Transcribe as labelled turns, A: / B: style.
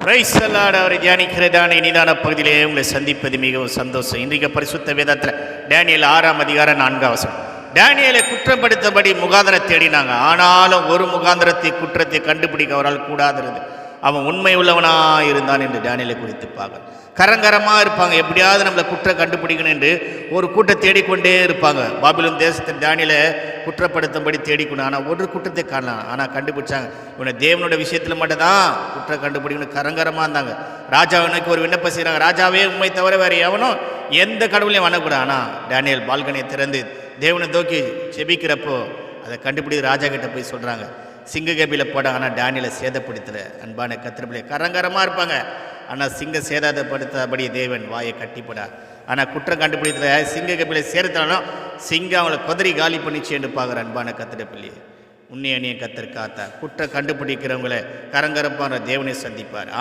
A: Praise the Lord. அவரை தியானிக்கிறதான இனிதான பகுதியிலே உங்களை சந்திப்பது மிகவும் சந்தோஷம். இன்றைக்கு பரிசுத்த வேதத்தில் டேனியல் 6ஆம் அதிகாரம் 4ஆம் வசனம். டேனியலை குற்றப்படுத்தபடி முகாந்திரம் தேடினாங்க. ஆனாலும் ஒரு முகாந்திரத்தை குற்றத்தை கண்டுபிடிக்க அவரால் கூடாதிருது. அவன் உண்மை உள்ளவனாக இருந்தான் என்று டேனியலை குறித்து பார்க்க கரங்கரமாக இருப்பாங்க. எப்படியாவது நம்மளை குற்றம் கண்டுபிடிக்கணும் என்று ஒரு கூட்டம் தேடிக்கொண்டே இருப்பாங்க. பாபிலோன் தேசத்தில் டேனியலை குற்றப்படுத்தும்படி தேடிக்கணும். ஆனால் ஒரு குற்றத்தை காணலாம். ஆனால் கண்டுபிடிச்சாங்க. இவனை தேவனோட விஷயத்தில் மட்டும்தான் குற்றம் கண்டுபிடிக்கணும். கரங்கரமாக இருந்தாங்க. ராஜாவை நோக்கி ஒரு விண்ணப்பம் செய்கிறாங்க. ராஜாவே உண்மை தவிர வேறு எவனும் எந்த கடவுளையும் வணக்கூடாது. ஆனால் டேனியல் பால்கனியை திறந்து தேவனை நோக்கி செபிக்கிறப்போ அதை கண்டுபிடித்து ராஜா கிட்ட போய் சொல்கிறாங்க. சிங்க கபியில் போட. ஆனால் டேனியலை சேதப்படுத்தலை. அன்பான கத்திரப்பிள்ளை கரங்கரமாக இருப்பாங்க. ஆனால் சிங்க சேதாதப்படுத்தாதபடி தேவன் வாயை கட்டிப்படார். ஆனால் குற்றம் கண்டுபிடித்துல சிங்க கபிலை சேர்த்தாலும் சிங்கம் அவங்கள குதிரை காலி பண்ணிச்சு என்று பார்க்குற அன்பான கத்திரப்பிள்ளையை உன்னை அணிய கத்தர் காத்தார். குற்றம் கண்டுபிடிக்கிறவங்களை கரங்கரப்பான தேவனை சந்திப்பார்.